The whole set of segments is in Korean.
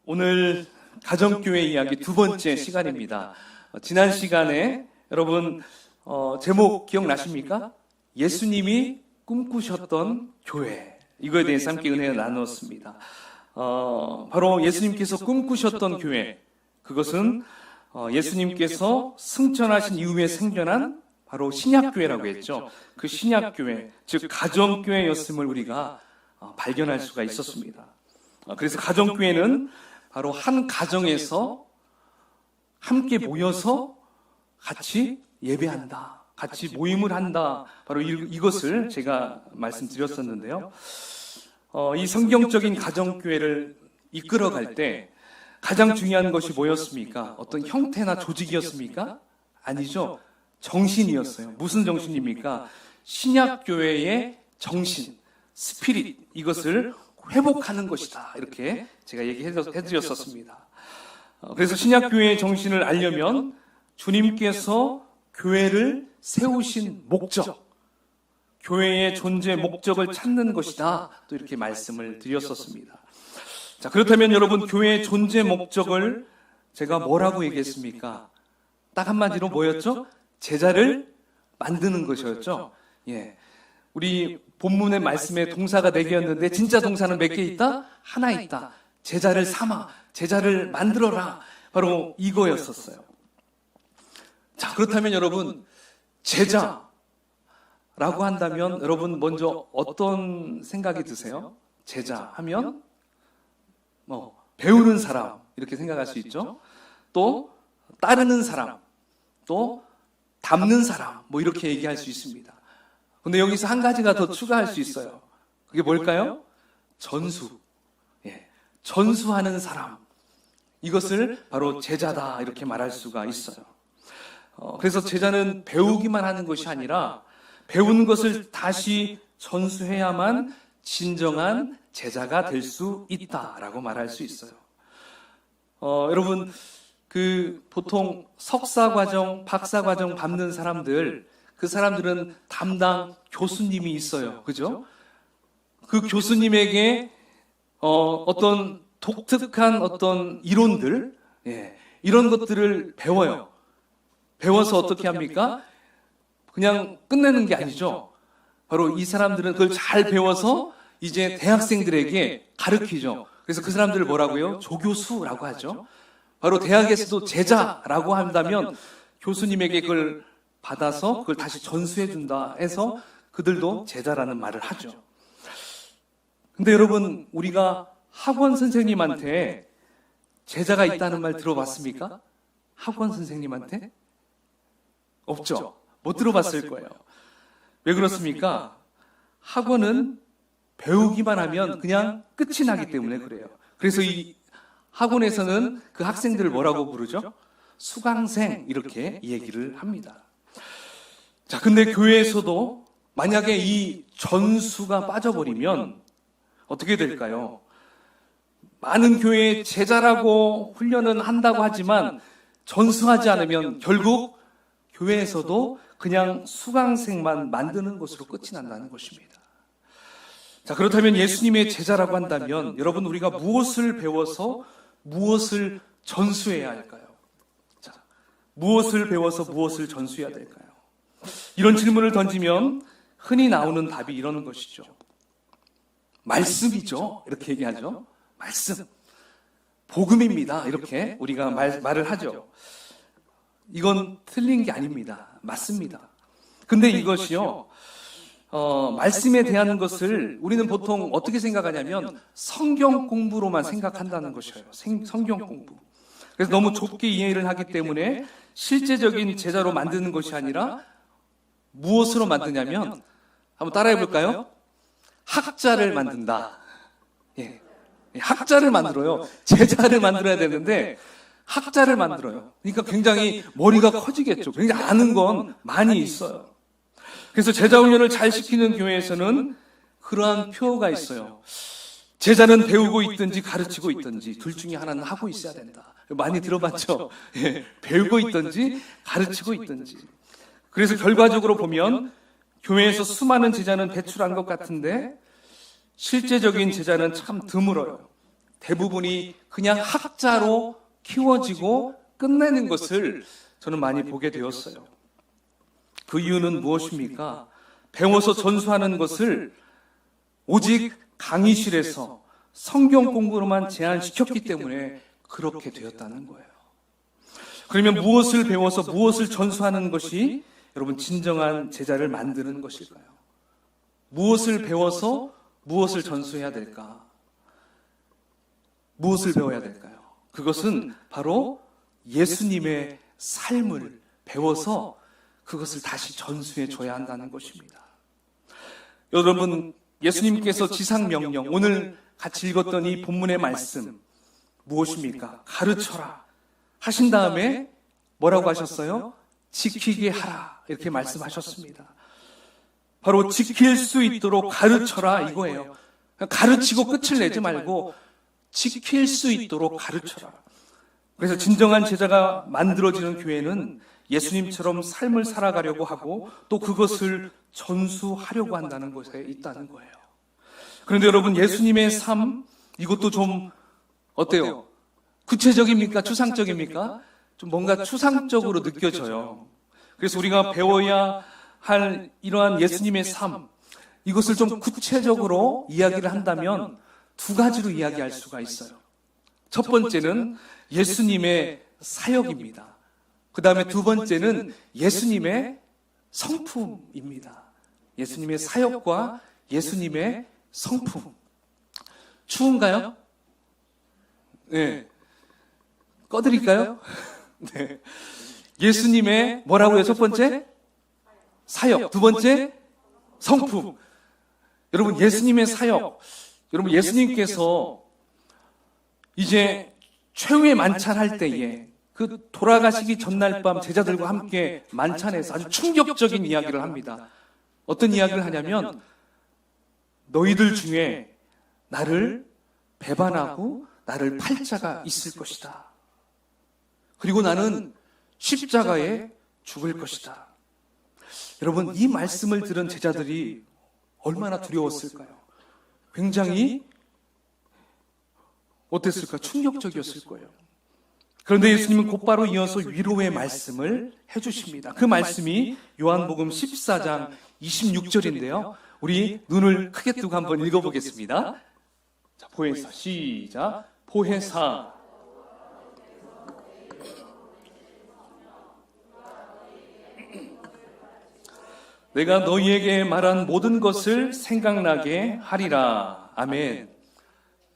오늘 가정교회 이야기 두 번째 시간입니다. 지난 시간에 여러분 제목 기억나십니까? 예수님이 꿈꾸셨던 교회, 이거에 대해서 함께 은혜를 나누었습니다. 바로 예수님께서 꿈꾸셨던 교회, 그것은 예수님께서 승천하신 이후에 생겨난 바로 신약교회라고 했죠. 그 신약교회, 즉 가정교회였음을 우리가 발견할 수가 있었습니다. 그래서 가정교회는 바로 한 가정에서 함께 모여서 같이 예배한다, 같이 모임을 한다, 바로 이것을 제가 말씀드렸었는데요. 이 성경적인 가정교회를 이끌어갈 때 가장 중요한 것이 뭐였습니까? 어떤 형태나 조직이었습니까? 아니죠. 정신이었어요. 무슨 정신입니까? 신약교회의 정신, 스피릿, 이것을 회복하는 것이다, 이렇게 제가 얘기해드렸었습니다. 그래서 신약교회의 정신을 알려면 주님께서 교회를 세우신 목적, 교회의 존재 목적을 찾는 것이다, 또 이렇게 말씀을 드렸었습니다. 자, 그렇다면 여러분, 교회의 존재 목적을 제가 뭐라고 얘기했습니까? 딱 한마디로 뭐였죠? 제자를 만드는 것이었죠. 예. 우리 본문의 말씀에 동사가 4개였는데 진짜 동사는 몇 개 있다? 하나 있다. 제자를 삼아, 제자를 만들어라. 바로 이거였었어요. 자, 그렇다면 여러분, 제자라고 한다면 여러분 먼저 어떤 생각이 드세요? 제자 하면 배우는 사람, 이렇게 생각할 수 있죠. 또 따르는 사람, 또 닮는 사람, 이렇게 얘기할 수 있습니다. 근데 여기서 한 가지가 더 추가할 수 있어요. 그게 뭘까요? 전수. 예, 전수하는 사람. 이것을 바로 제자다, 이렇게 말할 수가 있어요. 그래서 제자는 배우기만 하는 것이 아니라 배운 것을 다시 전수해야만 진정한 제자가 될 수 있다라고 말할 수 있어요. 여러분, 보통 석사과정, 박사과정 밟는 사람들, 그 사람들은 담당 교수님이 있어요. 그죠? 그 교수님에게 어떤 독특한 어떤 이론들, 이런 것들을 배워요. 배워서 어떻게 합니까? 그냥 끝내는 게 아니죠. 바로 이 사람들은 그걸 잘 배워서 이제 대학생들에게 가르치죠. 그래서 그 사람들을 뭐라고요? 조교수라고 하죠. 바로 대학에서도 제자라고 한다면 교수님에게 그걸 받아서 그걸 다시 전수해 준다 해서 그들도 제자라는 말을 하죠. 근데 여러분, 우리가 학원 선생님한테 제자가 있다는 말 들어봤습니까? 학원 선생님한테? 없죠. 못 들어봤을 거예요. 왜 그렇습니까? 학원은 배우기만 하면 그냥 끝이 나기 때문에 그래요. 그래서 이 학원에서는 그 학생들을 뭐라고 부르죠? 수강생, 이렇게 얘기를 합니다. 자, 근데 교회에서도 만약에 이 전수가 빠져버리면 어떻게 될까요? 많은 교회에 제자라고 훈련은 한다고 하지만 전수하지 않으면 결국 교회에서도 그냥 수강생만 만드는 것으로 끝이 난다는 것입니다. 자, 그렇다면 예수님의 제자라고 한다면 여러분, 우리가 무엇을 배워서 무엇을 전수해야 할까요? 자, 무엇을 배워서 무엇을 전수해야 될까요? 이런 질문을 던지면 흔히 나오는 답이 이런 것이죠. 말씀이죠. 이렇게 얘기하죠. 말씀. 복음입니다. 이렇게 우리가 말을 하죠. 이건 틀린 게 아닙니다. 맞습니다. 근데 이것이요, 말씀에 대한 것을 우리는 보통 어떻게 생각하냐면 성경 공부로만 생각한다는 것이에요. 성경 공부. 그래서 너무 좁게 이해를 하기 때문에 실제적인 제자로 만드는 것이 아니라 무엇으로 만드냐면, 한번 따라해 볼까요? 학자를 만든다. 예. 학자를 만들어요. 제자를 만들어야 되는데 학자를 만들어요. 그러니까 굉장히 머리가 커지겠죠. 굉장히 아는 건 많이 있어요. 그래서 제자 훈련을 잘 시키는 교회에서는 그러한 표어가 있어요. 제자는 배우고 있든지 가르치고 있든지 둘 중에 하나는 하고 있어야 된다. 많이 들어봤죠? 예, 배우고 있든지 가르치고 있든지. 그래서 결과적으로 보면 교회에서 수많은 제자는 배출한 것 같은데 실제적인 제자는 참 드물어요. 대부분이 그냥 학자로 키워지고 끝내는 것을 저는 많이 보게 되었어요. 그 이유는 무엇입니까? 배워서 전수하는 것을 오직 강의실에서 성경 공부로만 제한시켰기 때문에 그렇게 되었다는 거예요. 그러면 무엇을 배워서 무엇을 전수하는 것이 여러분 진정한 제자를 만드는 것일까요? 무엇을 배워서 무엇을 전수해야 될까? 무엇을 배워야 될까요? 그것은 바로 예수님의 삶을 배워서 그것을 다시 전수해 줘야 한다는 것입니다. 여러분, 예수님께서 지상명령, 오늘 같이 읽었던 이 본문의 말씀 무엇입니까? 가르쳐라 하신 다음에 뭐라고 하셨어요? 지키게 하라 이렇게 말씀하셨습니다. 바로 지킬 수 있도록 가르쳐라 이거예요. 가르치고 끝을 내지 말고 지킬 수 있도록 가르쳐라. 그래서 진정한 제자가 만들어지는 교회는 예수님처럼 삶을 살아가려고 하고 또 그것을 전수하려고 한다는 것에 있다는 거예요. 그런데 여러분, 예수님의 삶, 이것도 좀 어때요? 구체적입니까? 추상적입니까? 좀 뭔가 추상적으로 느껴져요. 그래서 우리가 배워야 할 이러한 예수님의 삶, 이것을 좀 구체적으로 이야기를 한다면 두 가지로 이야기할 수가 있어요. 첫 번째는 예수님의 사역입니다. 그 다음에 두 번째는 예수님의 성품입니다. 예수님의 사역과 예수님의 성품. 추운가요? 네. 꺼드릴까요? 네. 예수님의 뭐라고요? 첫 번째? 사역. 두 번째? 성품. 여러분, 예수님의 사역. 여러분, 예수님께서 이제 최후의 만찬할 때에 그 돌아가시기 전날 밤 제자들과 함께 만찬에서 아주 충격적인 이야기를 합니다. 어떤 이야기를 하냐면 너희들 중에 나를 배반하고 나를 팔 자가 있을 것이다. 그리고 나는 십자가에 죽을 것이다. 여러분, 이 말씀을 들은 제자들이 얼마나 두려웠을까요? 굉장히 어땠을까? 충격적이었을 거예요. 그런데 예수님은 곧바로 이어서 위로의 말씀을 해주십니다. 그 말씀이 요한복음 14장 26절인데요. 우리 눈을 크게 뜨고 한번 읽어보겠습니다. 자, 보혜사 시작. 보혜사 내가 너희에게 말한 모든 것을 생각나게 하리라. 아멘.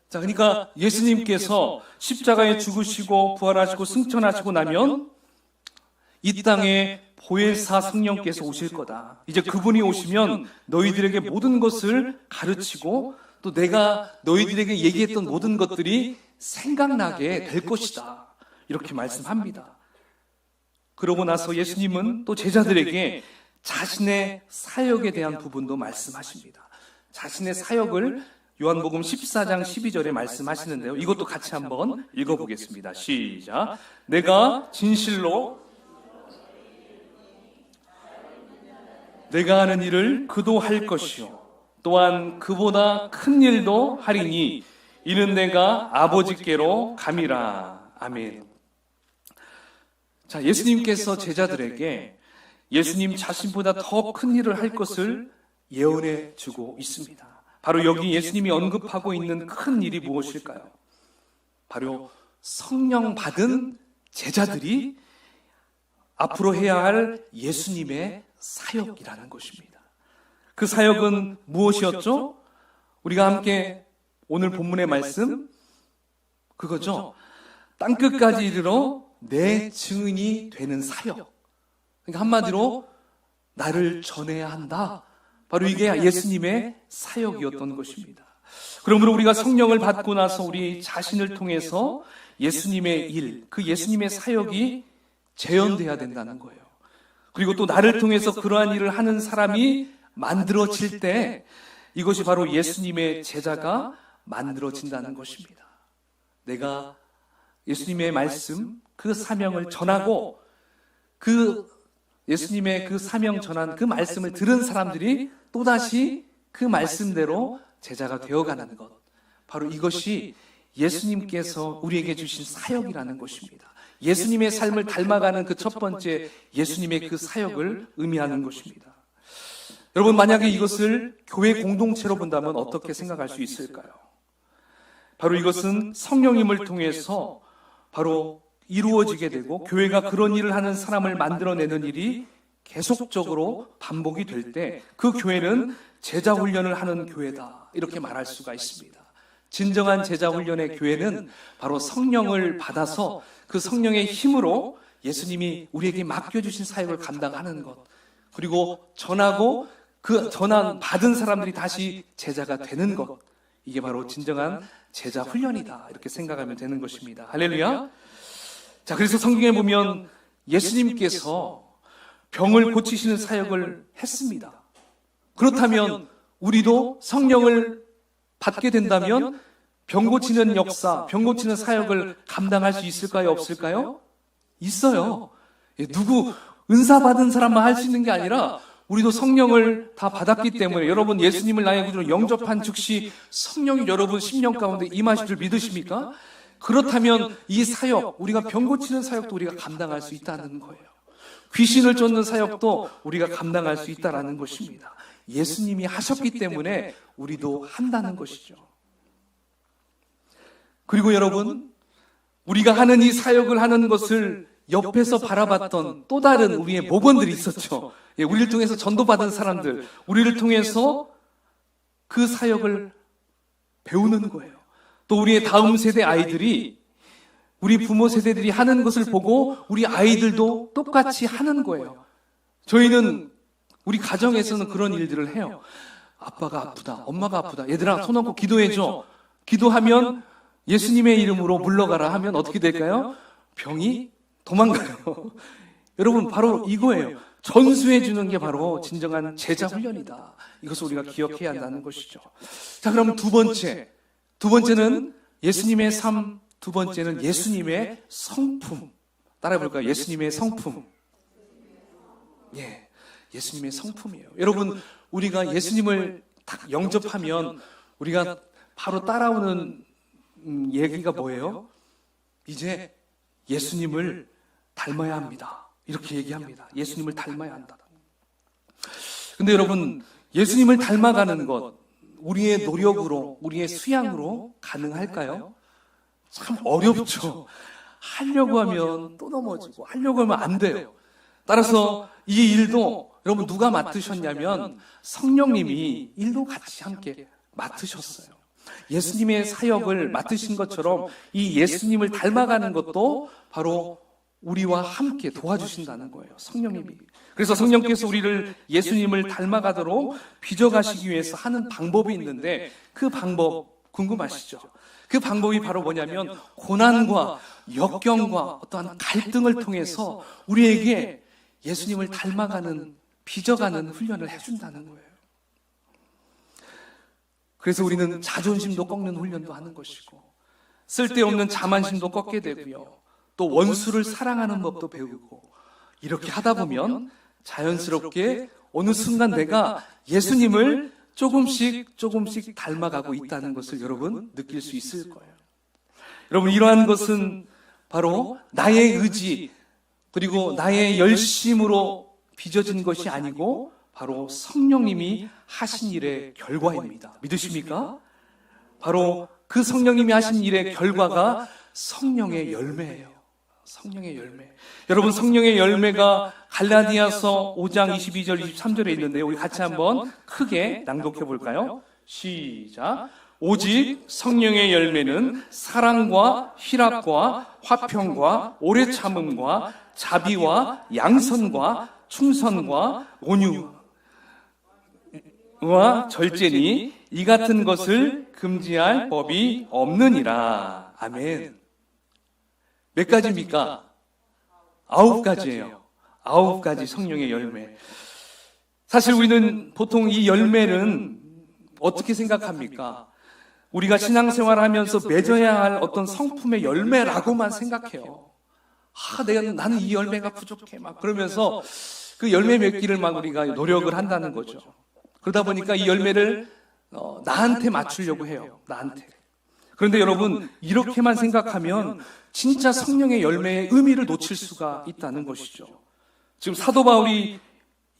자, 그러니까 예수님께서 십자가에 죽으시고 부활하시고 승천하시고 나면 이 땅에 보혜사 성령께서 오실 거다. 이제 그분이 오시면 너희들에게 모든 것을 가르치고 또 내가 너희들에게 얘기했던 모든 것들이 생각나게 될 것이다. 이렇게 말씀합니다. 그러고 나서 예수님은 또 제자들에게 자신의 사역에 대한 부분도 말씀하십니다. 자신의 사역을 요한복음 14장 12절에 말씀하시는데요. 이것도 같이 한번 읽어보겠습니다. 시작. 내가 진실로 내가 하는 일을 그도 할 것이요 또한 그보다 큰 일도 하리니 이는 내가 아버지께로 감이라. 아멘. 자, 예수님께서 제자들에게 예수님 자신보다 더 큰 일을 할 것을 예언해 주고 있습니다. 바로 여기 예수님이 언급하고 있는 큰 일이 무엇일까요? 바로 성령 받은 제자들이 앞으로 해야 할 예수님의 사역이라는 것입니다. 그 사역은 무엇이었죠? 우리가 함께 오늘 본문의 말씀 그거죠. 땅끝까지 이르러 내 증인이 되는 사역. 그러니까 한마디로 나를 전해야 한다. 바로 이게 예수님의 사역이었던 것입니다. 그러므로 우리가 성령을 받고 나서 우리 자신을 통해서 예수님의 일, 그 예수님의 사역이 재현돼야 된다는 거예요. 그리고 또 나를 통해서 그러한 일을 하는 사람이 만들어질 때 이것이 바로 예수님의 제자가 만들어진다는 것입니다. 내가 예수님의 말씀, 그 사명을 전하고 그 예수님의 그 사명 전한 그 말씀을 들은 사람들이 또다시 그 말씀대로 제자가 되어가는 것. 바로 이것이 예수님께서 우리에게 주신 사역이라는 것입니다. 예수님의 삶을 닮아가는 그 첫 번째 예수님의 그 사역을 의미하는 것입니다. 여러분, 만약에 이것을 교회 공동체로 본다면 어떻게 생각할 수 있을까요? 바로 이것은 성령님을 통해서 바로 이루어지게 되고, 교회가 그런 일을 하는 사람을 만들어내는 일이 계속적으로 반복이 될 때 그 교회는 제자 훈련을 하는 교회다, 이렇게 말할 수가 있습니다. 진정한 제자 훈련의 교회는 바로 성령을 받아서 그 성령의 힘으로 예수님이 우리에게 맡겨주신 사역을 감당하는 것, 그리고 전하고 그 전한 받은 사람들이 다시 제자가 되는 것, 이게 바로 진정한 제자 훈련이다, 이렇게 생각하면 되는 것입니다. 할렐루야. 자, 그래서 성경에 보면 예수님께서 병을 고치시는 사역을 했습니다. 그렇다면 우리도 성령을 받게 된다면 병 고치는 역사, 병 고치는 사역을 감당할 수 있을까요? 없을까요? 있어요. 누구 은사 받은 사람만 할 수 있는 게 아니라 우리도 성령을 다 받았기 때문에, 여러분 예수님을 나의 구주로 영접한 즉시 성령이 여러분 심령 가운데 임하실 줄 믿으십니까? 그렇다면 이 사역, 우리가 병 고치는 사역도 우리가 감당할 수 있다는 거예요. 귀신을 쫓는 사역도 우리가 감당할 수 있다는 것입니다. 예수님이 하셨기 때문에 우리도 한다는 것이죠. 그리고 여러분, 우리가 하는 이 사역을 하는 것을 옆에서 바라봤던 또 다른 우리의 목원들이 있었죠. 우리를 통해서 전도받은 사람들, 우리를 통해서 그 사역을 배우는 거예요. 또 우리의 다음 세대 아이들이, 우리 부모 세대들이 하는 것을 보고 우리 아이들도 똑같이 하는 거예요. 저희는 우리 가정에서는 그런 일들을 해요. 아빠가 아프다, 엄마가 아프다, 얘들아 손 얹고 기도해줘. 기도하면 예수님의 이름으로 물러가라 하면 어떻게 될까요? 병이 도망가요. 여러분, 바로 이거예요. 전수해 주는 게 바로 진정한 제자 훈련이다. 이것을 우리가 기억해야 한다는 것이죠. 자, 그럼 두 번째는 예수님의 삶, 두 번째는 예수님의 성품. 따라해 볼까요? 예수님의 성품. 예수님의 성품이에요. 여러분, 우리가 예수님을 딱 영접하면 우리가 바로 따라오는 얘기가 뭐예요? 이제 예수님을 닮아야 합니다, 이렇게 얘기합니다. 예수님을 닮아야 한다. 근데 여러분, 예수님을 닮아가는 것, 우리의 노력으로, 우리의 수양으로 가능할까요? 참 어렵죠. 하려고 하면 또 넘어지고, 하려고 하면 안 돼요. 따라서 이 일도 여러분 누가 맡으셨냐면 성령님이 일도 같이 함께 맡으셨어요. 예수님의 사역을 맡으신 것처럼 이 예수님을 닮아가는 것도 바로 우리와 함께 도와주신다는 거예요, 성령님이. 그래서 성령께서 우리를 예수님을 닮아가도록 빚어가시기 위해서 하는 방법이 있는데, 그 방법 궁금하시죠? 그 방법이 바로 뭐냐면 고난과 역경과 어떠한 갈등을 통해서 우리에게 예수님을 닮아가는, 빚어가는 훈련을 해준다는 거예요. 그래서 우리는 자존심도 꺾는 훈련도 하는 것이고, 쓸데없는 자만심도 꺾게 되고요, 또 원수를 사랑하는 법도 배우고, 이렇게 하다 보면 자연스럽게 어느 순간 내가 예수님을 조금씩 닮아가고 있다는 것을 여러분 느낄 수 있을 거예요. 여러분, 이러한 것은 바로 나의 의지 그리고 나의 열심으로 빚어진 것이 아니고 바로 성령님이 하신 일의 결과입니다. 믿으십니까? 바로 그 성령님이 하신 일의 결과가 성령의 열매예요. 성령의 열매. 여러분, 성령의 열매가 갈라디아서 5장 22절 23절에 있는데, 우리 같이 한번 크게 낭독해 볼까요? 시작. 오직 성령의 열매는 사랑과 희락과 화평과 오래 참음과 자비와 양선과 충성과 온유와 절제니 이 같은 것을 금지할 법이 없느니라. 아멘. 몇 가지입니까? 9가지예요. 9가지 성령의 열매. 사실 우리는 보통 이 열매는 어떻게 생각합니까? 우리가 신앙생활을 하면서 맺어야 할 어떤 성품의 열매라고만 생각해요. 나는 이 열매가 부족해. 막 그러면서 그 열매 맺기를 막 우리가 노력을 한다는 거죠. 그러다 보니까 이 열매를 나한테 맞추려고 해요. 나한테. 그런데 여러분, 이렇게만 생각하면 진짜 성령의 열매의 의미를 놓칠 수가 있다는 것이죠. 지금 사도 바울이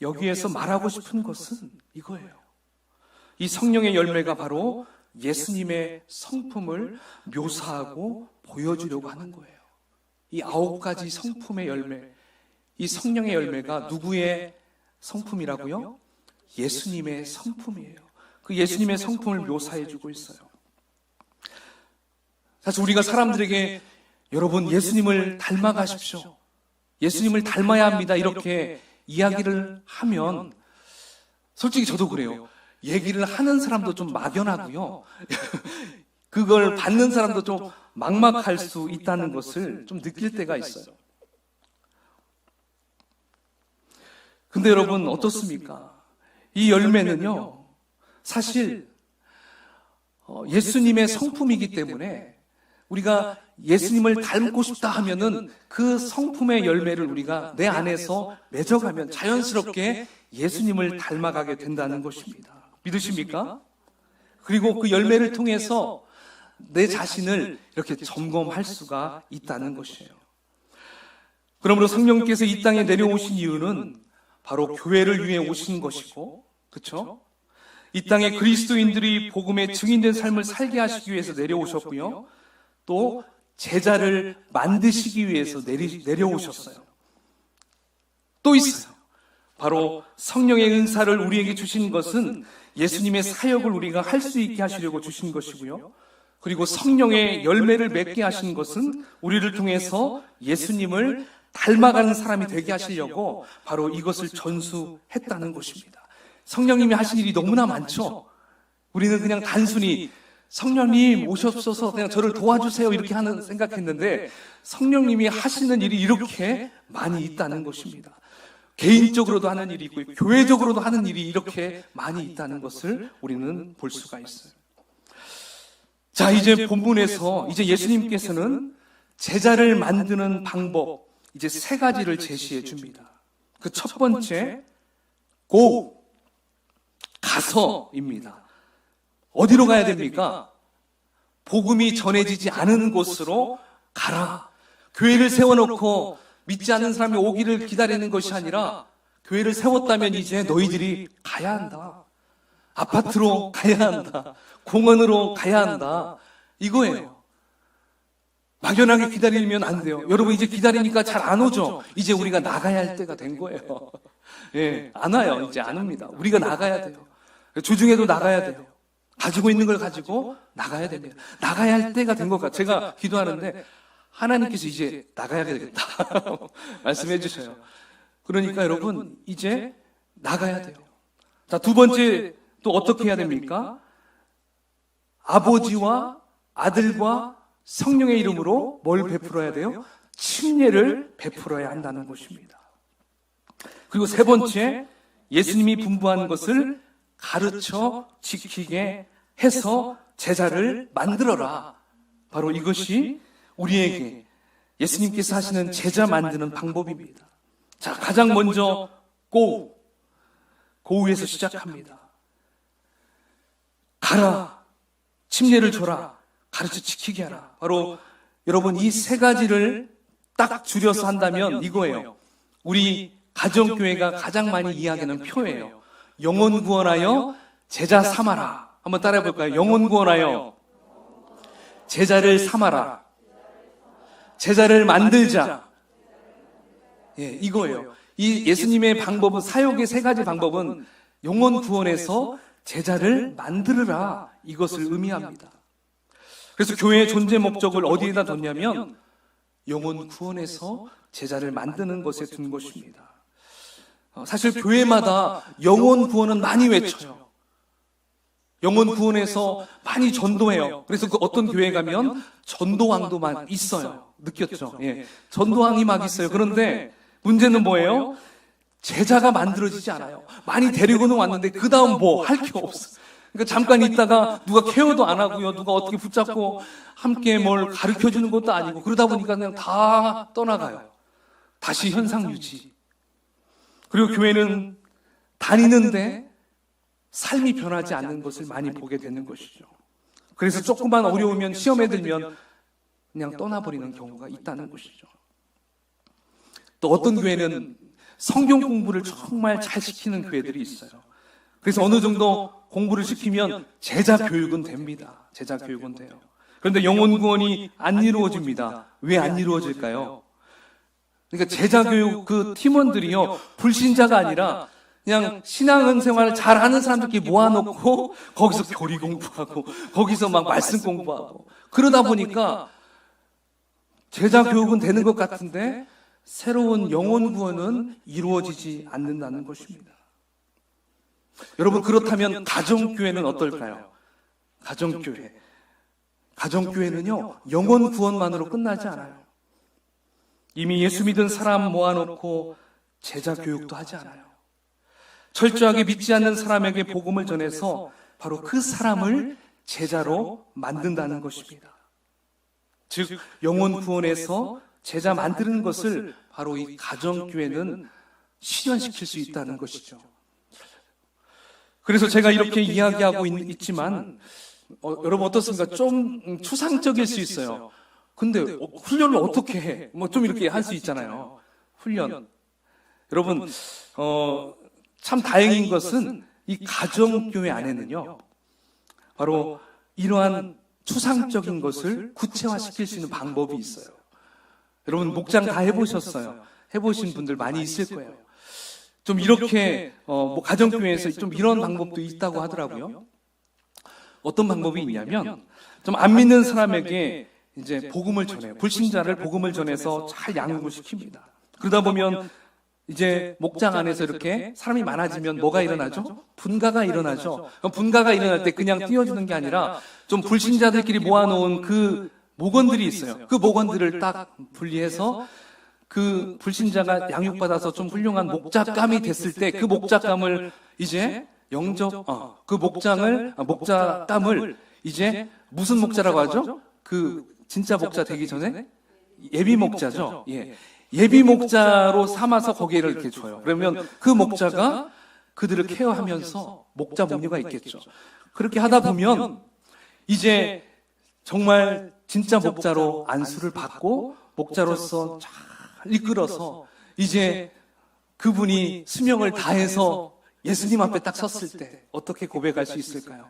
여기에서 말하고 싶은 것은 이거예요. 이 성령의 열매가 바로 예수님의 성품을 묘사하고 보여주려고 하는 거예요. 이 9가지 성품의 열매, 이 성령의 열매가 누구의 성품이라고요? 예수님의 성품이에요. 그 예수님의 성품을 묘사해주고 있어요. 사실 우리가 사람들에게 여러분 예수님을 닮아가십시오, 예수님을 닮아야 합니다, 이렇게 이야기를 하면 솔직히 저도 그래요. 얘기를 하는 사람도 좀 막연하고요. 그걸 받는 사람도 좀 막막할 수 있다는 것을 좀 느낄 때가 있어요. 근데 여러분 어떻습니까? 이 열매는요, 사실 예수님의 성품이기 때문에 우리가 예수님을 닮고 싶다 하면은 그 성품의 열매를 우리가 내 안에서 맺어가면 자연스럽게 예수님을 닮아가게 된다는 것입니다. 믿으십니까? 그리고 그 열매를 통해서 내 자신을 이렇게 점검할 수가 있다는 것이에요. 그러므로 성령께서 이 땅에 내려오신 이유는 바로 교회를 위해 오신 것이고, 그렇죠? 이 땅에 그리스도인들이 복음의 증인된 삶을 살게 하시기 위해서 내려오셨고요. 또 제자를 만드시기 위해서 내려오셨어요. 또 있어요. 바로 성령의 은사를 우리에게 주신 것은 예수님의 사역을 우리가 할 수 있게 하시려고 주신 것이고요. 그리고 성령의 열매를 맺게 하신 것은 우리를 통해서 예수님을 닮아가는 사람이 되게 하시려고 바로 이것을 전수했다는 것입니다. 성령님이 하신 일이 너무나 많죠. 우리는 그냥 단순히 성령님 오셨어서 그냥 저를 도와주세요 이렇게 생각했는데 성령님이 하시는 일이 이렇게 많이 있다는 것입니다. 개인적으로도 하는 일이 있고 교회적으로도 하는 일이 이렇게 많이 있다는 것을 우리는 볼 수가 있어요. 자, 이제 본문에서 이제 예수님께서는 제자를 만드는 방법, 이제 3가지를 제시해 줍니다. 그 첫 번째, 고, 가서입니다. 어디로 가야 됩니까? 복음이 전해지지 않은 곳으로 가라. 교회를 세워놓고 믿지 않는 사람이 오기를 기다리는 것이 아니라 교회를 세웠다면 이제 너희들이 가야 한다. 아파트로 가야 한다. 공원으로 가야 한다. 이거예요. 막연하게 기다리면 안 돼요. 여러분 이제 기다리니까 잘 안 오죠? 이제 우리가 나가야 할 때가 된 거예요. 예, 안 와요. 이제 안 옵니다. 우리가 나가야 돼요. 주중에도 나가야 돼요. 가지고 있는 걸 가지고 나가야 됩니다. 나가야 할 때가 된 것 같아요. 제가 기도하는데 하나님께서 이제 나가야 되겠다 말씀해 주셔요. 그러니까 여러분 이제 나가야 돼요. 자, 2번째 또 어떻게 해야 됩니까? 아버지와 아들과 성령의 이름으로 뭘 베풀어야 돼요? 침례를 베풀어야 한다는 것입니다. 그리고 3번째, 예수님이 분부한 것을 가르쳐 지키게 해서 제자를 만들어라. 바로 이것이 우리에게 예수님께서 하시는 제자 만드는 방법입니다. 자, 가장 먼저 고우에서 시작합니다. 가라, 침례를 줘라, 가르쳐 지키게 하라. 바로 여러분 이 3가지를 딱 줄여서 한다면 이거예요. 우리 가정교회가 가장 많이 이야기하는 표예요. 영혼 구원하여 제자 삼아라. 한번 따라해 볼까요? 영혼 구원하여 제자를 삼아라. 제자를 만들자. 예, 이거예요. 이 예수님의 방법은, 사역의 3가지 방법은 영혼 구원에서 제자를 만들으라, 이것을 의미합니다. 그래서 교회의 존재 목적을 어디에다 뒀냐면 영혼 구원에서 제자를 만드는 것에 둔 것입니다. 사실 교회마다 영혼 구원은 많이 외쳐요. 영혼 구원에서 많이 전도해요. 그래서 그 어떤 교회 가면 전도왕도 막 있어요. 느꼈죠? 예. 전도왕이 막 있어요. 그런데 문제는 뭐예요? 제자가 만들어지지 않아요. 많이 데리고는 왔는데 그 다음 뭐 할 게 없어. 그러니까 잠깐 있다가 누가 케어도 안 하고요. 누가 어떻게 붙잡고 함께 뭘 가르쳐 주는 것도 아니고 그러다 보니까 그냥 다 떠나가요. 다시 현상 유지. 그리고 교회는 다니는데 삶이 변하지 않는 것을 많이 보게 되는 것이죠. 그래서 조금만 어려우면 시험에 들면 그냥 떠나버리는 경우가 있다는 것이죠. 또 어떤 교회는 성경 공부를 정말 잘 시키는 교회들이 있어요. 그래서 어느 정도 공부를 시키면 제자 교육은 됩니다. 제자 교육은 돼요. 그런데 영혼 구원이 안 이루어집니다. 왜 안 이루어질까요? 그러니까 제자 교육 그 팀원들이요, 불신자가 아니라 그냥 신앙생활을 잘하는 사람들끼리 모아놓고 거기서 교리 공부하고 거기서 막 말씀 공부하고 그러다 보니까 제자 교육은 되는 것 같은데 새로운 영혼 구원은 이루어지지 않는다는 것입니다. 여러분, 그렇다면 가정교회는 어떨까요? 가정교회는요, 영혼 구원만으로 끝나지 않아요. 이미 예수 믿은 사람 모아놓고 제자 교육도 하지 않아요. 철저하게 믿지 않는 사람에게 복음을 전해서 바로 그 사람을 제자로 만든다는 것입니다. 즉, 영혼 구원에서 제자 만드는 것을 바로 이 가정교회는 실현시킬 수 있다는 것이죠. 그래서 제가 이렇게 이야기하고 있지만 여러분 어떻습니까? 좀 추상적일 수 있어요. 근데 훈련을 어떻게 해? 뭐 좀 이렇게 할 수 있잖아요. 훈련. 여러분 참 다행인 것은 이 가정교회 안에는요, 바로 이러한 추상적인 것을 구체화시킬 수 있는 방법이 있어요. 여러분 목장 다 해보셨어요. 해보신 분들 많이 있을 거예요. 좀 이렇게 뭐 가정교회에서 좀 이런 방법도 있다고 하더라고요. 어떤 방법이 있냐면 좀 안 믿는 사람에게 이제 복음을 전해요. 불신자를 복음을 전해서 잘 양육을 시킵니다. 그러다 보면 이제 목장 안에서 이렇게 사람이 많아지면 뭐가 일어나죠? 분가가 일어나죠. 분가가 일어날 때 그냥 띄워주는 게 아니라 좀 불신자들끼리 모아놓은 그 목원들이 있어요. 그 목원들을 딱 분리해서 그 불신자가 양육받아서 좀 훌륭한 목자감이 됐을 때 그 목자감을 이제 목자감을 이제 무슨 목자라고 하죠? 그 진짜 목자 되기 전에 예비 목자죠. 예. 예비 목자로 삼아서 거기를 이렇게 줘요. 그러면 그 목자가 그들을 케어하면서 목자 목류가 있겠죠. 그렇게 하다 보면 이제 정말 진짜 목자로 안수를 받고 목자로서 잘 이끌어서 이제 그분이 수명을 다해서 예수님 앞에 딱 섰을 때 어떻게 고백할 수 있을까요?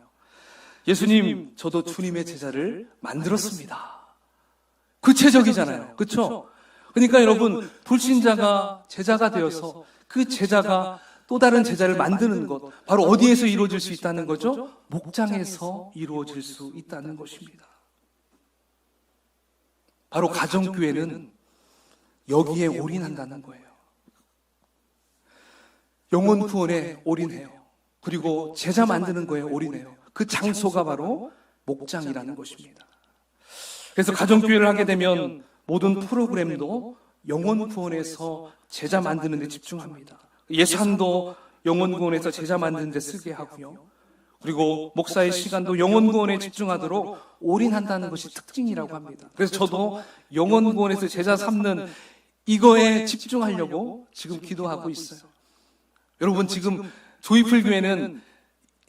예수님, 저도 주님의 제자를 만들었습니다. 구체적이잖아요. 그렇죠? 그러니까 여러분, 불신자가 제자가 되어서 그 제자가 또 다른 제자를 만드는 것, 바로 어디에서 이루어질 수 있다는 거죠? 목장에서 이루어질 수 있다는 것입니다. 바로 가정교회는 여기에 올인한다는 거예요. 영혼 구원에 올인해요. 그리고 제자 만드는 거에 올인해요. 그 장소가 바로 목장이라는 것입니다. 그래서 가정교회를 하게 되면 모든 프로그램도 영혼 구원에서 제자 만드는 데 집중합니다. 예산도 영혼 구원에서 제자 만드는 데 쓰게 하고요. 그리고 목사의 시간도 영혼 구원에 집중하도록 올인한다는 것이 특징이라고 합니다. 그래서 저도 영혼 구원에서 제자 삼는 이거에 집중하려고 지금 기도하고 있어요. 여러분, 지금 조이풀 교회는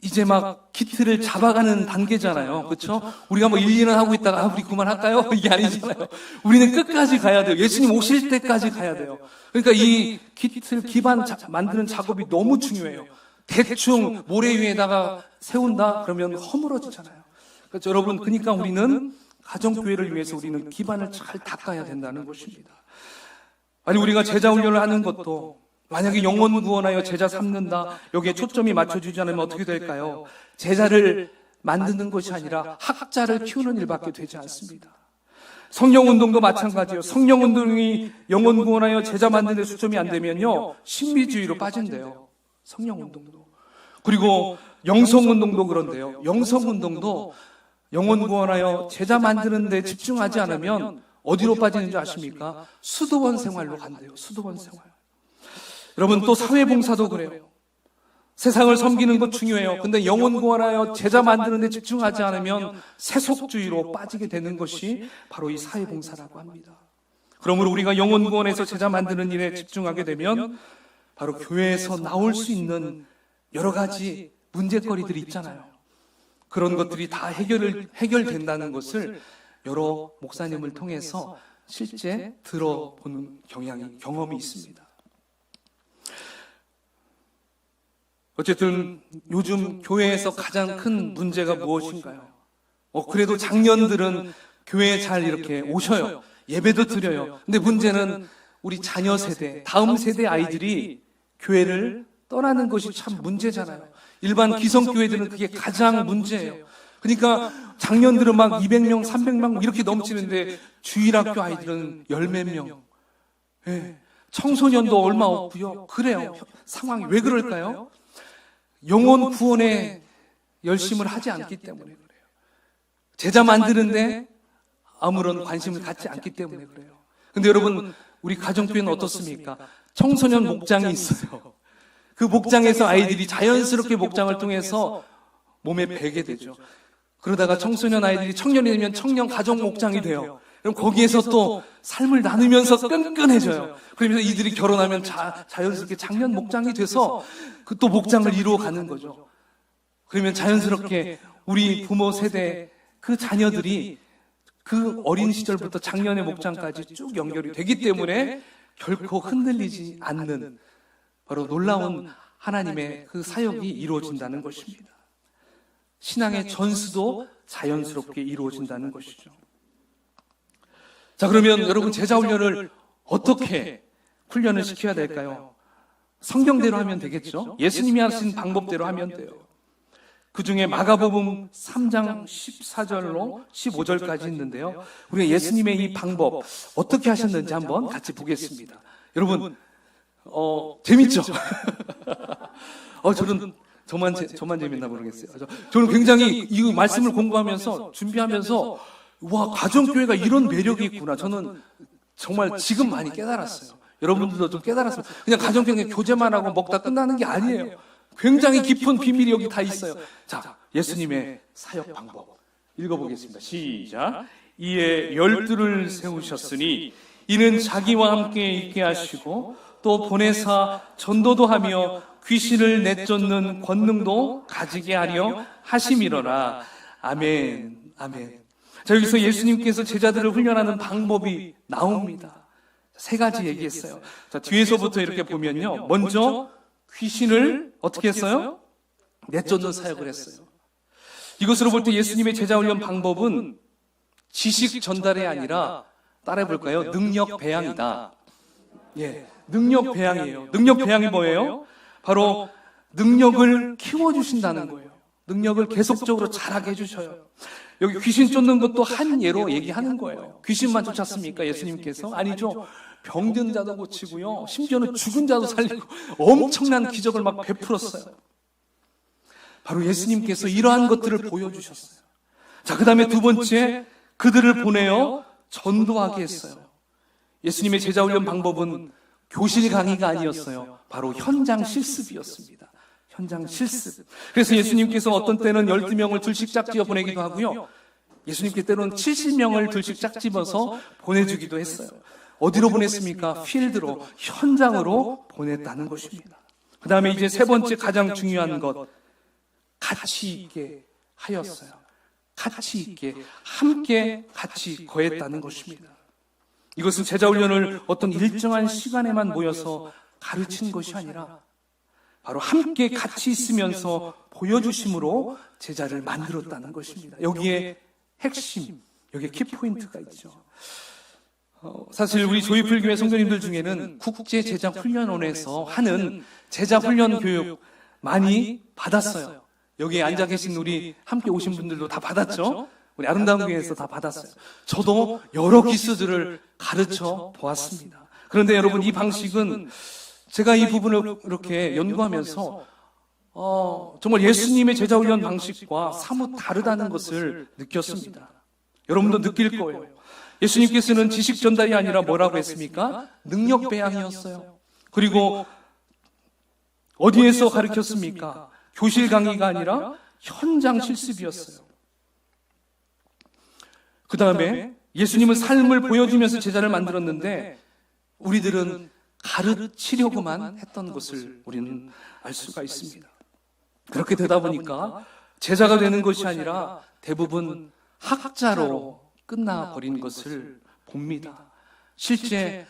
이제 막 키트를 잡아가는 단계잖아요. 그렇죠? 우리가 뭐 1, 2년 하고 있다가 우리 그만할까요? 이게 아니잖아요. 우리는 끝까지 가야 돼요. 예수님 오실 때까지 가야 돼요. 그러니까 이 키트 기반 만드는 작업이 너무 중요해요. 대충 모래 위에다가 세운다 그러면 허물어지잖아요. 그렇죠? 여러분, 그러니까 우리는 가정교회를 위해서 우리는 기반을 잘 닦아야 된다는 것입니다. 아니, 우리가 제자 훈련을 하는 것도 만약에 영혼 구원하여 제자 삼는다, 여기에 초점이 맞춰지지 않으면 어떻게 될까요? 제자를 만드는 것이 아니라 학자를 키우는 일밖에 되지 않습니다. 성령운동도 마찬가지예요. 성령운동이 영혼 구원하여 제자 만드는 데 초점이 안 되면요, 신비주의로 빠진대요. 성령운동도. 그리고 영성운동도 그런데요. 영성운동도 영혼 구원하여 제자 만드는 데 집중하지 않으면 어디로 빠지는지 아십니까? 수도원 생활로 간대요. 수도원 생활. 여러분, 또 사회봉사도 그래요. 세상을 섬기는 것 중요해요. 근데 영혼 구원하여 제자 만드는 데 집중하지 않으면 세속주의로 빠지게 되는 것이 바로 이 사회봉사라고 합니다. 그러므로 우리가 영혼 구원에서 제자 만드는 일에 집중하게 되면 바로 교회에서 나올 수 있는 여러 가지 문제거리들이 있잖아요. 그런 것들이 다 해결된다는 것을 여러 목사님을 통해서 실제 들어보는 경험이 있습니다. 어쨌든 요즘 교회에서 가장 큰 문제가 무엇인가요? 그래도 장년들은 교회에 잘 이렇게 오셔요. 예배도 드려요. 근데 문제는 우리 자녀 세대, 다음 세대 아이들이 교회를 떠나는 것이 참 문제잖아요. 일반 기성교회들은 그게 가장 문제예요. 그러니까 장년들은 막 200명, 300명 이렇게 넘치는데 주일학교 아이들은 열 몇 명. 예. 청소년도 얼마 없고요. 그래요. 상황이 왜 그럴까요? 영혼 구원에 열심을 하지 않기 때문에 그래요. 제자 만드는데 아무런 관심을 갖지 않기 때문에 그래요. 근데 여러분, 우리 가정교회는 어떻습니까? 청소년 목장이 있어요. 그 목장에서 아이들이 자연스럽게 목장을 통해서 몸에 배게 되죠. 그러다가 청소년 아이들이 청년이 되면 청년 가정 목장이 돼요. 그럼 거기에서 또 삶을 나누면서 끈끈해져요. 그러면서 이들이 결혼하면 자연스럽게 장년 목장이 돼서 그 또 목장을 이루어가는 거죠. 그러면 자연스럽게 우리 부모 세대 그 자녀들이 그 어린 시절부터 장년의 목장까지 쭉 연결이 되기 때문에 결코 흔들리지 않는 바로 놀라운 하나님의 그 사역이 이루어진다는 것입니다. 신앙의 전수도 자연스럽게 이루어진다는 것이죠. 자, 그러면 여러분 제자 훈련을 어떻게 훈련을 시켜야 될까요? 성경대로 하면 되겠죠? 예수님이 하신 방법대로 하면 돼요. 그 중에 마가복음 3장 14절로 15절까지 있는데요. 우리가 예수님의 이 방법 어떻게 하셨는지 한번 같이 보겠습니다. 여러분, 재밌죠? 저만 재밌나 모르겠어요. 저는 굉장히 이 말씀을 공부하면서, 준비하면서, 와, 가정교회가 이런 매력이 있구나. 저는 정말 지금 많이 깨달았어요. 여러분들도 좀 깨달았으면, 그냥 가정교회 교제만 하고 먹다 끝나는 게 아니에요. 굉장히 깊은 비밀이 여기 다 있어요. 자, 예수님의 사역 방법 읽어보겠습니다. 시작. 이에 12를 세우셨으니 이는 자기와 함께 있게 하시고 또 보내사 전도도 하며 귀신을 내쫓는 권능도 가지게 하려 하심이로라. 아멘. 아멘. 자, 여기서 예수님께서 제자들을 훈련하는 방법이 나옵니다. 세 가지 얘기했어요. 자, 뒤에서부터 이렇게 보면요. 먼저 귀신을 어떻게 했어요? 내쫓는 사역을 했어요. 이것으로 볼 때 예수님의 제자 훈련 방법은 지식 전달이 아니라 따라해볼까요? 능력 배양이다. 예, 능력 배양이에요. 능력 배양이 뭐예요? 바로 능력을 키워주신다는 거예요. 능력을 계속적으로 자라게 해주셔요. 여기 귀신 쫓는 것도 한 예로 얘기하는 거예요. 귀신만 쫓았습니까? 예수님께서? 아니죠. 병든 자도 고치고요. 심지어는 죽은 자도 살리고 엄청난 기적을 막 베풀었어요. 바로 예수님께서 이러한 것들을 보여주셨어요. 자, 그 다음에 두 번째, 그들을 보내어 전도하게 했어요. 예수님의 제자 훈련 방법은 교실 강의가 아니었어요. 바로 현장 실습이었습니다. 현장 실습. 그래서 예수님께서 어떤 때는 12명을 둘씩 짝지어 보내기도 하고요. 예수님께 때로는 70명을 둘씩 짝집어서 보내주기도 했어요. 어디로 보냈습니까? 필드로, 현장으로 보냈다는 것입니다. 그 다음에 이제 세 번째 가장 중요한 것, 가치 있게 하였어요. 가치 있게, 함께 같이 거했다는 것입니다. 이것은 제자훈련을 어떤 일정한 시간에만 모여서 가르친 것이 아니라 바로 함께 같이 있으면서 보여주심으로 제자를 만들었다는 것입니다. 여기에 핵심, 여기에 키포인트가 있죠. 사실 우리 조이풀교회 성도님들 중에는 국제제자훈련원에서 하는 제자훈련 교육 많이 받았어요. 여기 앉아 계신 우리 함께 오신 분들도 다 받았죠? 우리 아름다운 교회에서 다 받았어요. 저도 여러 기수들을 가르쳐 보았습니다. 그런데 여러분, 이 방식은 제가 이 부분을 이렇게 연구하면서 정말 예수님의 제자훈련 방식과 사뭇 다르다는 것을 느꼈습니다. 여러분도 느낄 거예요. 예수님께서는 지식 전달이 아니라 뭐라고 했습니까? 능력 배양이었어요. 그리고 어디에서 가르쳤습니까? 교실 강의가 아니라 현장 실습이었어요. 그 다음에 예수님은 삶을 보여주면서 제자를 만들었는데 우리들은 가르치려고만 했던 것을 우리는 알 수가 있습니다. 그렇게 되다 보니까 제자가 되는 것이 아니라 대부분 학자로 끝나버린 것을 봅니다. 실제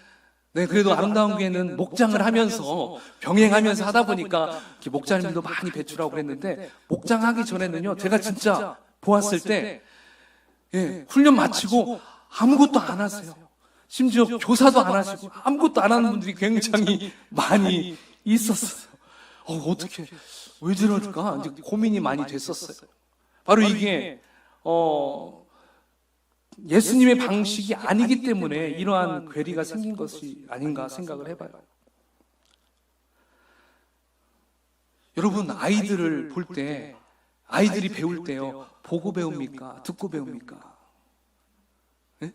그래도 아름다운 교회는 목장을 하면서 병행하면서 하다 보니까 목자님들도 많이 배출하고 그랬는데, 목장하기 전에는요, 제가 진짜 보았을 때 훈련 마치고 아무것도 안 하세요. 심지어 교사도 안 하시고 아무것도 안 하는 분들이 굉장히 많이 있었어요. 어떻게 왜 저럴까 이제 고민이 많이 됐었어요. 바로 이게 예수님의 방식이 아니기 때문에 이러한 괴리가 생긴 것이 아닌가 생각을 해봐요. 여러분, 아이들을 볼 때, 아이들이 배울 때요, 보고 배웁니까? 듣고 배웁니까? 네?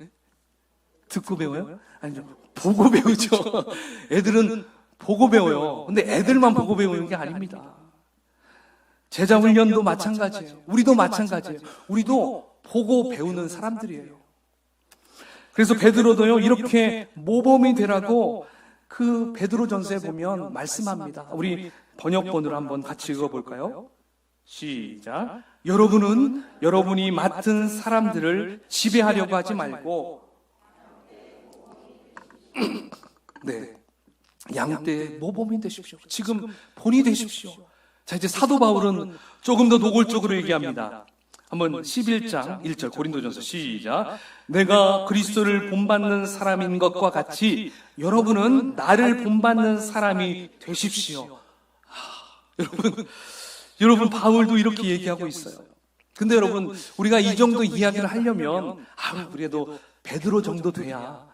듣고 배워요? 아니죠. 보고 배우죠. 애들은 보고 배워요. 근데 애들만 보고 배우는 게 아닙니다. 제자 훈련도 마찬가지예요. 우리도 마찬가지예요. 우리도 보고 배우는 사람들이에요. 그래서 베드로도요, 이렇게 모범이 되라고 그 베드로전서에 보면 말씀합니다. 우리 번역본으로 한번 같이 읽어볼까요? 시작. 여러분은 여러분이 맡은 사람들을 지배하려고 하지 말고 양떼의 모범이 되십시오. 지금 본이 되십시오. 자, 이제 사도 바울은 조금 더 노골적으로 얘기합니다. 한번 11장 1절 고린도전서 시작. 내가 그리스도를 본받는 사람인 것과 같이 여러분은 나를 본받는 사람이 되십시오. 여러분 바울도 이렇게 얘기하고 있어요. 근데 여러분, 우리가 이 정도 이야기를 하려면 그래도 베드로 정도 돼야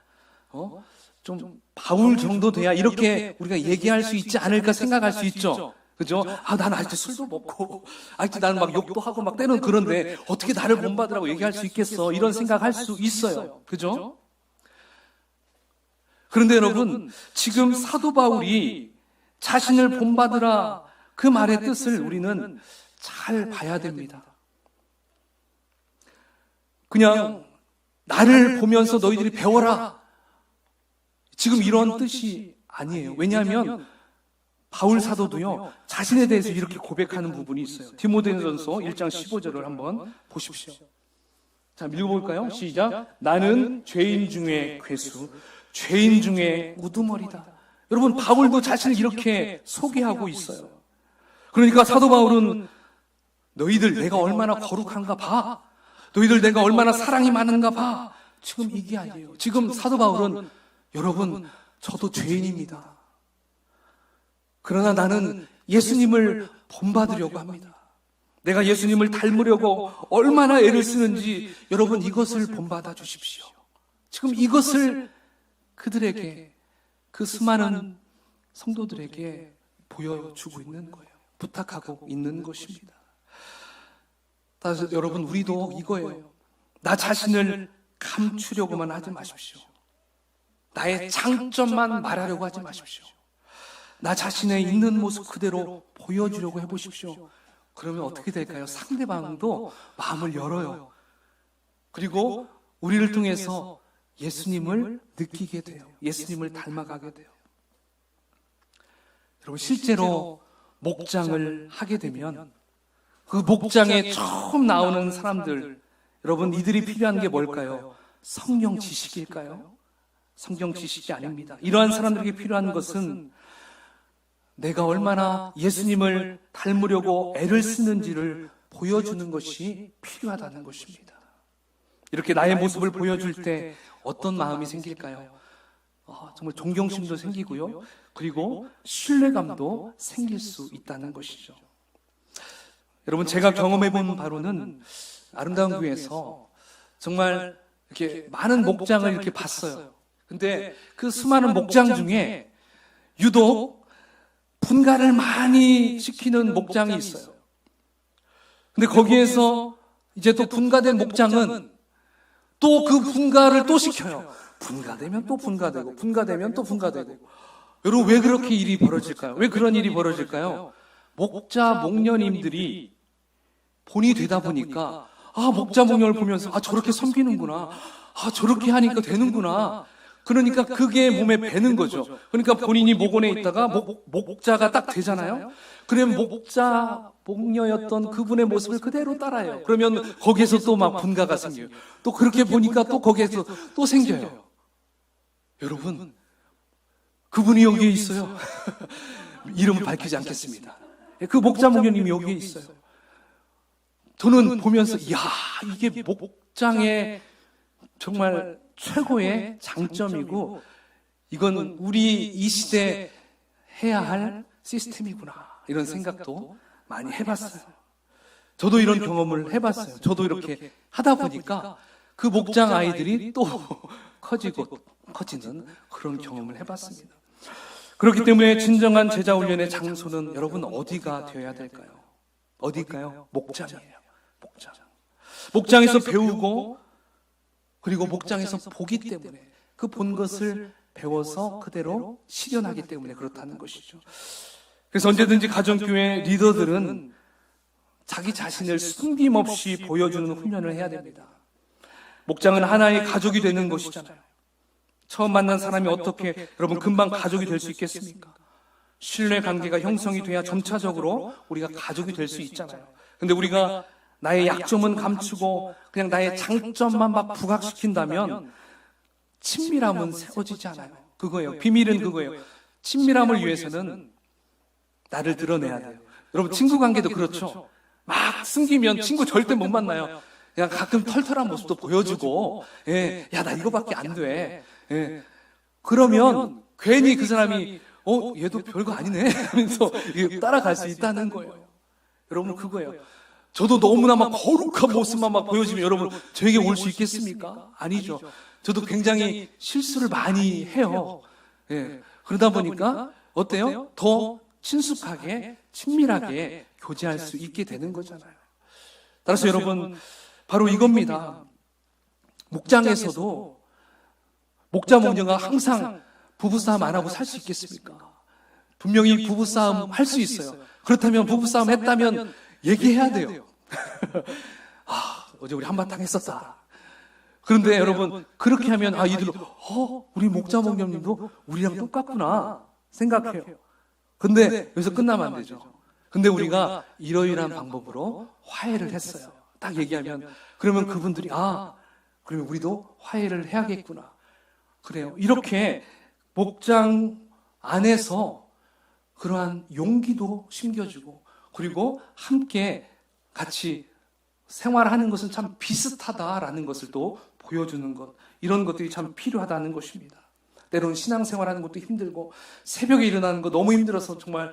좀 바울 정도 돼야 이렇게 우리가 얘기할 수 있지 않을까 생각할 수 있죠. 그죠? 난 아직도 술도 먹고, 아직도 나는 막 욕도 하고 막 때는 그런데 어떻게 나를 본받으라고 얘기할 수 있겠어? 이런 생각할 수 있어요. 그죠? 그런데 여러분, 지금 사도 바울이 자신을 본받으라 그 말의 뜻을 우리는 잘 봐야 됩니다. 그냥 나를 보면서 너희들이 배워라, 지금 이런 뜻이 아니에요. 왜냐하면 바울 사도도요, 자신에 대해서 이렇게 고백하는 부분이 있어요. 디모데전서 1장 15절을 한번 보십시오. 자, 읽어볼까요? 시작. 나는 죄인 중에 괴수, 죄인 중에 우두머리다. 여러분, 바울도 자신을 이렇게 소개하고 있어요. 그러니까 사도 바울은 너희들 내가 얼마나 거룩한가 봐, 너희들 내가 얼마나 사랑이 많은가 봐, 지금 이게 아니에요. 지금 사도 바울은 여러분, 저도 죄인입니다. 그러나 나는 예수님을 본받으려고 합니다. 내가 예수님을 닮으려고 얼마나 애를 쓰는지 여러분, 이것을 본받아 주십시오. 지금 이것을 그들에게, 그 수많은 성도들에게 보여주고 있는 거예요. 부탁하고 있는 것입니다. 따라서 여러분, 우리도 이거예요. 나 자신을 감추려고만 하지 마십시오. 나의 장점만 말하려고 하지 마십시오. 나 자신의 있는 모습 그대로 보여주려고 해보십시오. 그러면 어떻게 될까요? 상대방도 마음을 열어요. 그리고 우리를 통해서 예수님을 느끼게 돼요. 예수님을 닮아가게 돼요. 여러분, 실제로 목장을 하게 되면 그 목장에 처음 나오는 사람들, 여러분, 이들이 필요한 게 뭘까요? 성경 지식일까요? 성경 지식이 아닙니다. 이러한 사람들에게 필요한 것은 내가 얼마나 예수님을 닮으려고 애를 쓰는지를 보여주는 것이 필요하다는 것입니다. 이렇게 나의 모습을 보여줄 때 어떤 마음이 생길까요? 정말 존경심도 생기고요. 그리고 신뢰감도 생길 수 있다는 것이죠. 여러분, 제가 경험해본 바로는 아름다운 교회에서 정말 이렇게 많은 목장을 이렇게 봤어요. 근데 그 수많은 목장 중에 유독 분가를 많이 시키는 목장이 있어요. 근데 거기에서 이제 또 분가된 목장은 또 그 분가를 또 시켜요. 분가되면 또 분가되고, 분가되면 또 분가되고. 여러분, 왜 그렇게 일이 벌어질까요? 왜 그런 일이 벌어질까요? 목자, 목녀님들이 본이 되다 보니까, 목자, 목녀를 보면서, 저렇게 섬기는구나. 저렇게 하니까 되는구나. 그러니까 그게 몸에 배는 거죠. 그러니까 본인이 목원에 있다가 목자가 딱 되잖아요. 그러면 목자, 목녀였던 그분의 모습을 그대로 따라해요. 그러면 거기에서 또 막 분가가 생겨요. 또 그렇게 보니까 또 거기에서 또 생겨요. 여러분, 그분이 여기에 있어요. 이름을 밝히지 않겠습니다. 그 목자, 목녀님이 여기에 있어요. 저는 보면서, 이야, 이게 목장의 정말 최고의 장점이고, 이건 우리 이 시대 해야 할 시스템이구나, 이런 생각도 많이 해봤어요. 저도 이런 경험을 해봤어요. 저도 이렇게 하다 보니까 그 목장 아이들이 또 커지는 그런 경험을 해봤습니다. 그렇기 때문에 진정한 제자 훈련의 장소는 여러분 어디가 되어야 될까요? 어디일까요? 목장이에요. 목장. 목장에서 배우고, 그리고 목장에서 보기 때문에, 그 본 것을 배워서 그대로 실현하기 때문에 그렇다는 것이죠. 그래서 언제든지 가정교회 리더들은 자기 자신을 숨김없이 보여주는 훈련을 해야 됩니다. 목장은 하나의 가족이 되는 것이잖아요. 처음 만난 사람이 어떻게 여러분 금방 가족이 될 수 있겠습니까? 신뢰 관계가 형성이 돼야 점차적으로 우리가 가족이 될 수 있잖아요. 근데 우리가 나의 약점은 감추고 그냥 나의 장점만 막 부각시킨다면 친밀함은 세워지지 않아요. 그거예요. 비밀은 그거예요. 친밀함을 위해서는 나를 드러내야 돼요. 여러분 친구 관계도 그렇죠. 막 숨기면 친구 절대 못 만나요. 그냥 가끔 털털한 모습도 보여주고, 야, 나 이거밖에 안 돼. 그러면 괜히 그 사람이 얘도 별거 아니네 하면서 따라갈 수 있다는 거예요. 여러분 그거예요. 저도 너무나 막 거룩한 모습만 막 보여주면 여러분 저에게 올 수 있겠습니까? 아니죠. 저도 굉장히 실수를 많이 해요. 그러다 보니까 어때요? 더 친숙하게 친밀하게 교제할 수 있게 되는 거잖아요. 따라서 여러분 바로 이겁니다. 목장에서도 목자 목녀가 항상 부부싸움 안 하고 살 수 있겠습니까? 분명히 부부싸움 할 수 있어요. 그렇다면 부부싸움 했다면 얘기해야 돼요. 어제 우리 한바탕 했었다. 그런데 여러분 그렇게 하면 이들도 우리 목자 목녀님도 우리랑 똑같구나 생각해요. 근데 여기서 끝나면 안 되죠. 근데 우리가 이러이러한 방법으로 화해를 했어요. 딱 얘기하면 그러면 그분들이 그러면 우리도 화해를 해야겠구나. 그래요. 이렇게 목장 안에서 그러한 용기도 심겨주고, 그리고 함께 같이 생활하는 것은 참 비슷하다라는 것을 또 보여주는 것, 이런 것들이 참 필요하다는 것입니다. 때로는 신앙생활하는 것도 힘들고 새벽에 일어나는 거 너무 힘들어서 정말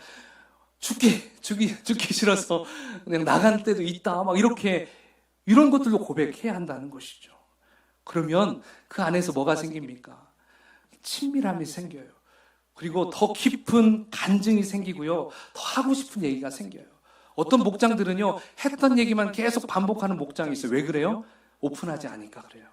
죽기 싫어서 그냥 나간 때도 있다, 막 이런 것들도 고백해야 한다는 것이죠. 그러면 그 안에서 뭐가 생깁니까? 친밀함이 생겨요. 그리고 더 깊은 간증이 생기고요. 더 하고 싶은 얘기가 생겨요. 어떤 목장들은요, 했던 얘기만 계속 반복하는 목장이 있어요. 왜 그래요? 오픈하지 않으니까 그래요.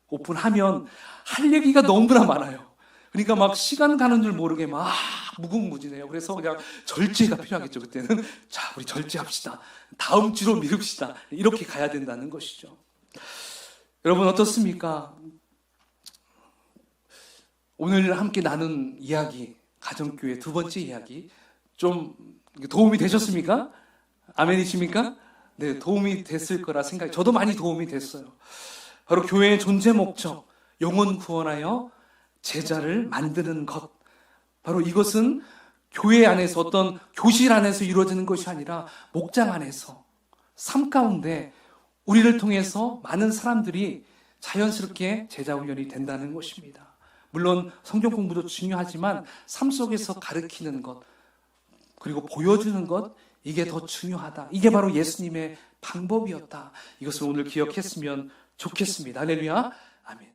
오픈하면 할 얘기가 너무나 많아요. 그러니까 막 시간 가는 줄 모르게 막 무궁무진해요. 그래서 그냥 절제가 필요하겠죠. 그때는 자, 우리 절제합시다. 다음 주로 미룹시다. 이렇게 가야 된다는 것이죠. 여러분 어떻습니까? 오늘 함께 나눈 이야기, 가정교회 두 번째 이야기 좀 도움이 되셨습니까? 아멘이십니까? 네, 도움이 됐을 거라 생각이, 저도 많이 도움이 됐어요. 바로 교회의 존재 목적, 영혼 구원하여 제자를 만드는 것. 바로 이것은 교회 안에서 어떤 교실 안에서 이루어지는 것이 아니라 목장 안에서 삶 가운데 우리를 통해서 많은 사람들이 자연스럽게 제자 훈련이 된다는 것입니다. 물론 성경 공부도 중요하지만 삶 속에서 가르치는 것, 그리고 보여주는 것, 이게 더 중요하다. 이게 바로 예수님의 방법이었다. 이것을 오늘 기억했으면 좋겠습니다. 할렐루야. 아멘.